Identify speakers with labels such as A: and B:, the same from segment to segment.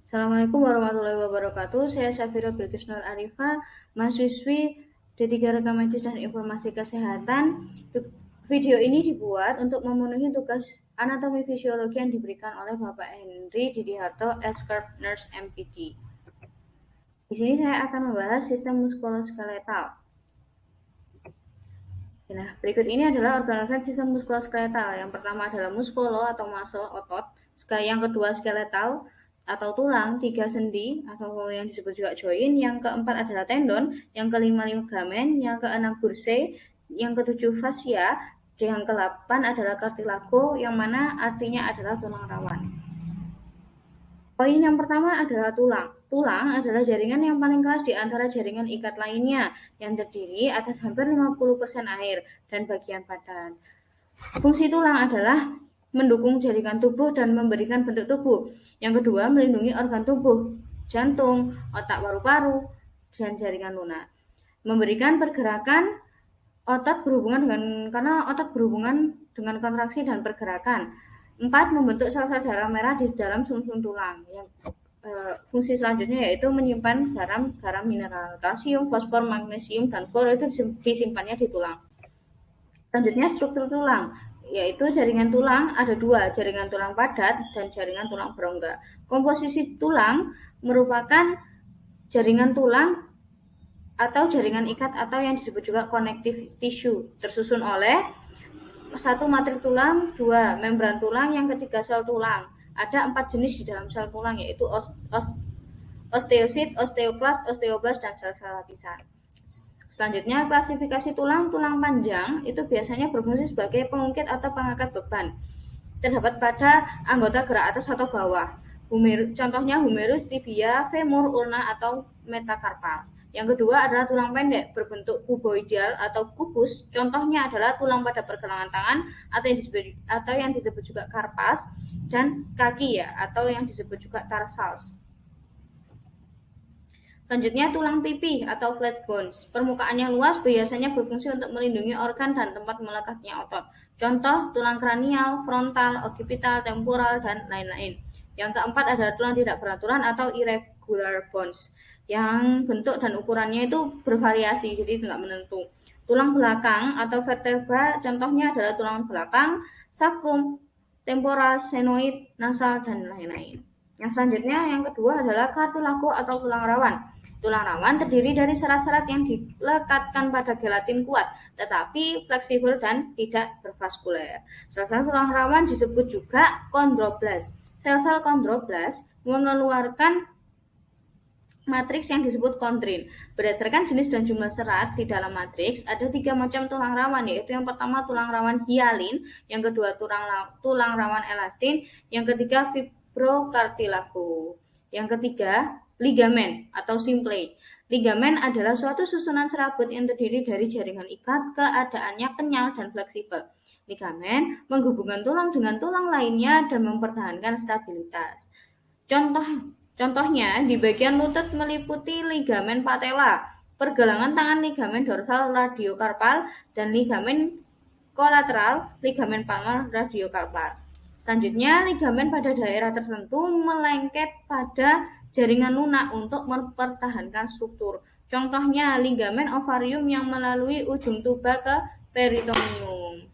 A: Assalamualaikum warahmatullahi wabarakatuh. Saya Safira Bilqis Nur Arifah, mahasiswi D3 Rekam Medis dan Informasi Kesehatan. Video ini dibuat untuk memenuhi tugas anatomi fisiologi yang diberikan oleh Bapak Henry Didiharto, Expert Nurse MPD. Di sini saya akan membahas sistem muskuloskeletal. Nah, berikut ini adalah organ-organ sistem muskuloskeletal. Yang pertama adalah muskulo atau muscle, otot. Yang kedua skeletal atau tulang, 3 sendi atau yang disebut juga joint, yang keempat adalah tendon, yang kelima ligamen, yang keenam bursae, yang ketujuh fascia, yang ke-8 adalah cartilago, yang mana artinya adalah tulang rawan. Poin yang pertama adalah tulang. Tulang adalah jaringan yang paling keras di antara jaringan ikat lainnya, yang terdiri atas hampir 50% air dan bagian padat. Fungsi tulang adalah mendukung jaringan tubuh dan memberikan bentuk tubuh. Yang kedua, melindungi organ tubuh, jantung, otak paru-paru, dan jaringan lunak. Memberikan pergerakan otot karena otot berhubungan dengan kontraksi dan pergerakan. 4. Membentuk sel-sel darah merah di dalam sumsum tulang. Fungsi selanjutnya yaitu menyimpan garam mineral, kalsium, fosfor, magnesium, dan fluor itu disimpannya di tulang. Selanjutnya struktur tulang, yaitu jaringan tulang ada 2, jaringan tulang padat dan jaringan tulang berongga. Komposisi tulang merupakan jaringan tulang atau jaringan ikat atau yang disebut juga connective tissue, tersusun oleh 1. Matrik tulang, 2. Membran tulang, yang ketiga sel tulang. Ada 4 jenis di dalam sel tulang, yaitu osteosit, osteoklas, osteoblast, dan sel-sel lapisan. Selanjutnya, klasifikasi tulang panjang itu biasanya berfungsi sebagai pengungkit atau pengangkat beban. Terdapat pada anggota gerak atas atau bawah. Contohnya humerus, tibia, femur, ulna, atau metakarpal. Yang kedua adalah tulang pendek berbentuk kuboidal atau kubus. Contohnya adalah tulang pada pergelangan tangan atau yang disebut juga karpas, dan kaki atau yang disebut juga tarsals. Selanjutnya tulang pipih atau flat bones. Permukaannya luas biasanya berfungsi untuk melindungi organ dan tempat melekatnya otot. Contoh tulang kranial, frontal, occipital, temporal, dan lain-lain. Yang keempat adalah tulang tidak beraturan atau irregular bones, yang bentuk dan ukurannya itu bervariasi, jadi tidak menentu. Tulang belakang atau vertebra, contohnya adalah tulang belakang, sacrum, temporal, senoid, nasal, dan lain-lain. Yang selanjutnya, yang kedua adalah cartilago atau tulang rawan. Tulang rawan terdiri dari serat-serat yang dilekatkan pada gelatin kuat, tetapi fleksibel dan tidak bervaskuler. Sel-sel tulang rawan disebut juga kondroblast. Sel-sel kondroblast mengeluarkan matriks yang disebut kondrin. Berdasarkan jenis dan jumlah serat di dalam matriks, ada 3 macam tulang rawan, yaitu yang pertama tulang rawan hialin, yang kedua tulang rawan elastin, yang ketiga fibrocartilago, yang ketiga ligamen atau simple. Ligamen adalah suatu susunan serabut yang terdiri dari jaringan ikat, keadaannya kenyal dan fleksibel. Ligamen menghubungkan tulang dengan tulang lainnya dan mempertahankan stabilitas. Contohnya di bagian lutut meliputi ligamen patella, pergelangan tangan ligamen dorsal radiokarpal, dan ligamen kolateral ligamen palmar radiokarpal. Selanjutnya, ligamen pada daerah tertentu melengket pada jaringan lunak untuk mempertahankan struktur. Contohnya ligamen ovarium yang melalui ujung tuba ke peritoneum.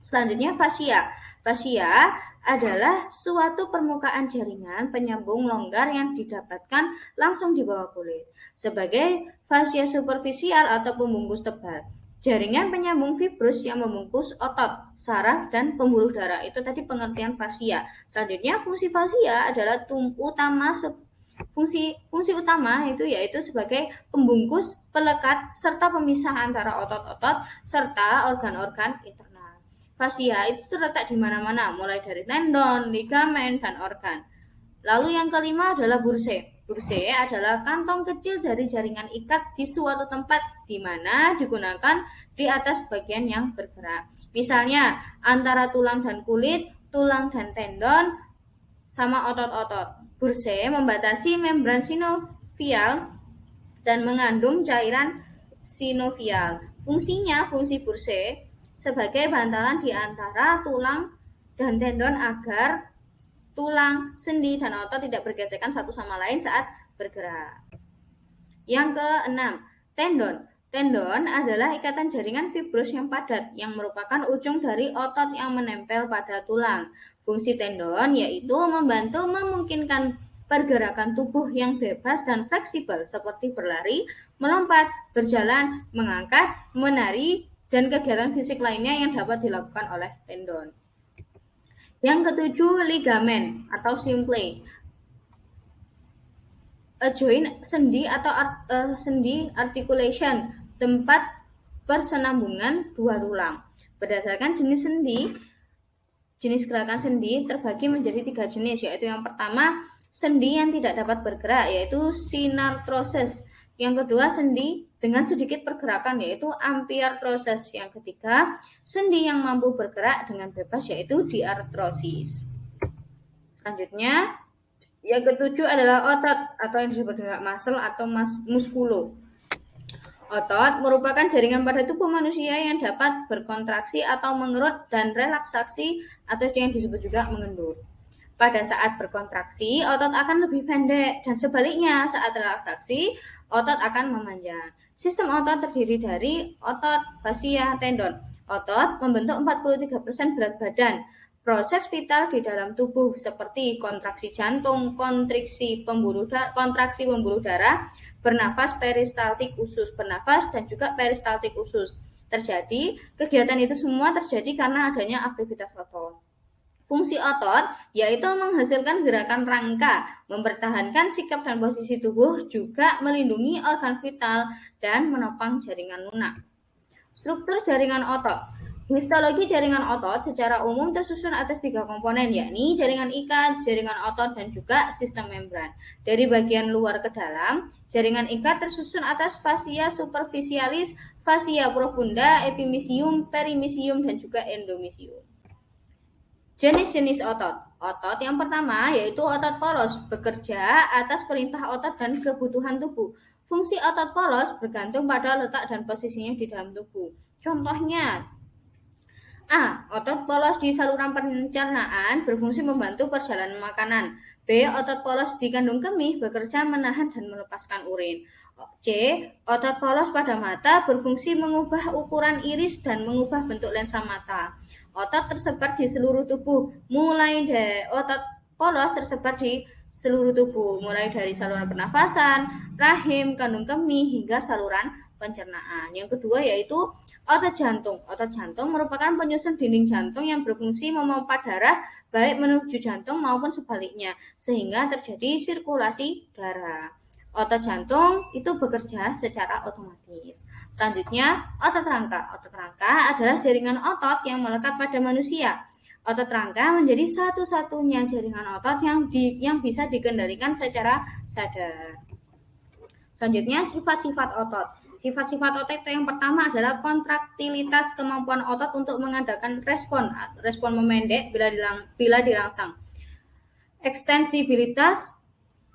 A: Selanjutnya fascia. Fascia adalah suatu permukaan jaringan penyambung longgar yang didapatkan langsung di bawah kulit. Sebagai fascia superficial atau pembungkus tebal. Jaringan penyambung fibrus yang membungkus otot, saraf, dan pembuluh darah. Itu tadi pengertian fascia. Selanjutnya fungsi fascia adalah fungsi utama itu yaitu sebagai pembungkus, pelekat, serta pemisah antara otot-otot serta organ-organ internal. Fascia itu terletak di mana-mana, mulai dari tendon, ligamen, dan organ. Lalu yang kelima adalah bursae. Bursae adalah kantong kecil dari jaringan ikat di suatu tempat di mana digunakan di atas bagian yang bergerak. Misalnya antara tulang dan kulit, tulang dan tendon, sama otot-otot. Bursae membatasi membran sinovial dan mengandung cairan sinovial. Fungsi bursae sebagai bantalan di antara tulang dan tendon agar tulang, sendi, dan otot tidak bergesekan satu sama lain saat bergerak. Yang keenam, tendon. Tendon adalah ikatan jaringan fibros yang padat yang merupakan ujung dari otot yang menempel pada tulang. Fungsi tendon yaitu membantu memungkinkan pergerakan tubuh yang bebas dan fleksibel seperti berlari, melompat, berjalan, mengangkat, menari, dan kegiatan fisik lainnya yang dapat dilakukan oleh tendon. Yang ketujuh, ligamen atau simple. A joint sendi atau sendi articulation, tempat persenambungan dua tulang. Berdasarkan jenis sendi, jenis gerakan sendi terbagi menjadi 3 jenis, yaitu yang pertama sendi yang tidak dapat bergerak, yaitu synarthrosis. Yang kedua sendi dengan sedikit pergerakan, yaitu ampiarthrosis. Yang ketiga sendi yang mampu bergerak dengan bebas, yaitu diarthrosis. Selanjutnya yang ketujuh adalah otot atau yang disebut dengan muscle atau muskulo. Otot merupakan jaringan pada tubuh manusia yang dapat berkontraksi atau mengerut dan relaksasi atau yang disebut juga mengendur. Pada saat berkontraksi, otot akan lebih pendek dan sebaliknya saat relaksasi, otot akan memanjang. Sistem otot terdiri dari otot, fascia, tendon. Otot membentuk 43% berat badan. Proses vital di dalam tubuh seperti kontraksi jantung, kontraksi pembuluh darah, bernafas, peristaltik usus, bernafas dan juga peristaltik usus terjadi. Kegiatan itu semua terjadi karena adanya aktivitas otot. Fungsi otot yaitu menghasilkan gerakan rangka, mempertahankan sikap dan posisi tubuh, juga melindungi organ vital dan menopang jaringan lunak. Struktur jaringan otot. Histologi jaringan otot secara umum tersusun atas 3 komponen, yakni jaringan ikat, jaringan otot, dan juga sistem membran. Dari bagian luar ke dalam, jaringan ikat tersusun atas fascia superficialis, fascia profunda, epimysium, perimysium, dan juga endomysium. Jenis-jenis otot. Otot yang pertama yaitu otot polos, bekerja atas perintah otot dan kebutuhan tubuh. Fungsi otot polos bergantung pada letak dan posisinya di dalam tubuh. Contohnya, A. Otot polos di saluran pencernaan berfungsi membantu perjalanan makanan. B. Otot polos di kandung kemih bekerja menahan dan melepaskan urin. C. Otot polos pada mata berfungsi mengubah ukuran iris dan mengubah bentuk lensa mata. Otot tersebar di seluruh tubuh, otot polos tersebar di seluruh tubuh, mulai dari saluran pernafasan, rahim, kandung kemih, hingga saluran pencernaan. Yang kedua yaitu otot jantung. Otot jantung merupakan penyusun dinding jantung yang berfungsi memompa darah baik menuju jantung maupun sebaliknya, sehingga terjadi sirkulasi darah. Otot jantung itu bekerja secara otomatis. Selanjutnya, otot rangka. Otot rangka adalah jaringan otot yang melekat pada manusia. Otot rangka menjadi satu-satunya jaringan otot yang bisa dikendalikan secara sadar. Selanjutnya, sifat-sifat otot. Sifat-sifat otot yang pertama adalah kontraktilitas, kemampuan otot untuk mengadakan respon memendek bila dirangsang. Ekstensibilitas,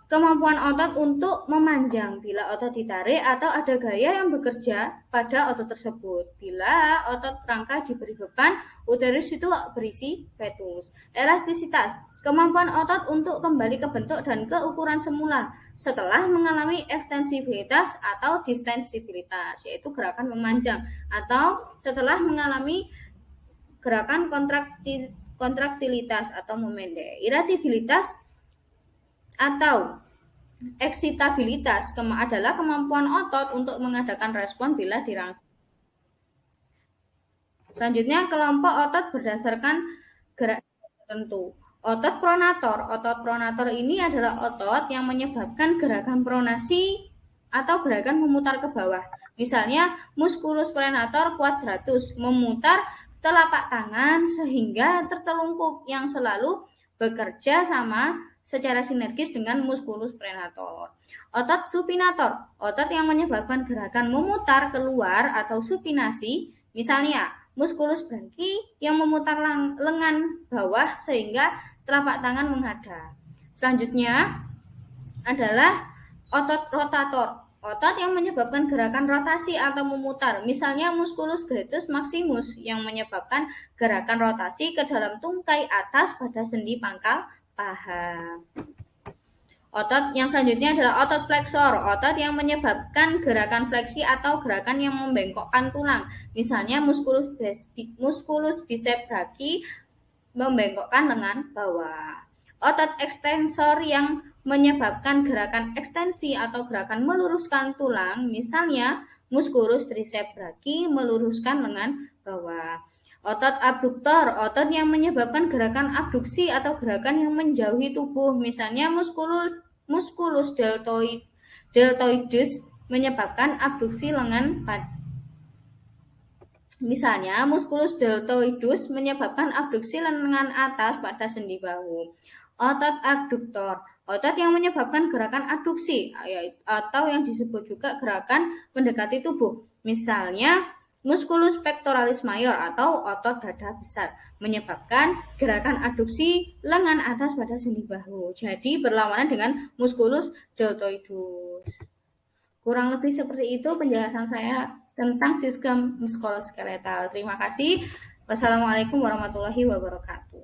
A: kemampuan otot untuk memanjang bila otot ditarik atau ada gaya yang bekerja pada otot tersebut. Bila otot rangka diberi beban, uterus itu berisi fetus. Elastisitas, kemampuan otot untuk kembali ke bentuk dan ke ukuran semula setelah mengalami ekstensibilitas atau distensibilitas, yaitu gerakan memanjang, atau setelah mengalami gerakan kontraktilitas atau memendek. Irritabilitas atau eksitabilitas adalah kemampuan otot untuk mengadakan respon bila dirangsang. Selanjutnya, kelompok otot berdasarkan gerakan tertentu. Otot pronator. Otot pronator ini adalah otot yang menyebabkan gerakan pronasi atau gerakan memutar ke bawah. Misalnya, musculus pronator quadratus, memutar telapak tangan sehingga tertelungkup, yang selalu bekerja sama secara sinergis dengan musculus pronator. Otot supinator. Otot yang menyebabkan gerakan memutar keluar atau supinasi. Misalnya, musculus branchi yang memutar lengan bawah sehingga telapak tangan menghadap. Selanjutnya adalah otot rotator. Otot yang menyebabkan gerakan rotasi atau memutar. Misalnya musculus gluteus maximus yang menyebabkan gerakan rotasi ke dalam tungkai atas pada sendi pangkal paha. Otot yang selanjutnya adalah otot flexor, otot yang menyebabkan gerakan fleksi atau gerakan yang membengkokkan tulang. Misalnya musculus bicep brachii membengkokkan lengan bawah. Otot ekstensor yang menyebabkan gerakan ekstensi atau gerakan meluruskan tulang, misalnya musculus triceps brachii meluruskan lengan bawah. Otot abduktor, otot yang menyebabkan gerakan abduksi atau gerakan yang menjauhi tubuh, misalnya musculus deltoides menyebabkan abduksi lengan pada. Misalnya, musculus deltoides menyebabkan abduksi lengan atas pada sendi bahu. Otot adduktor, otot yang menyebabkan gerakan adduksi atau yang disebut juga gerakan mendekati tubuh. Misalnya, musculus pectoralis major atau otot dada besar menyebabkan gerakan adduksi lengan atas pada sendi bahu. Jadi berlawanan dengan musculus deltoides. Kurang lebih seperti itu penjelasan saya tentang sistem muskuloskeletal. Terima kasih. Wassalamualaikum warahmatullahi wabarakatuh.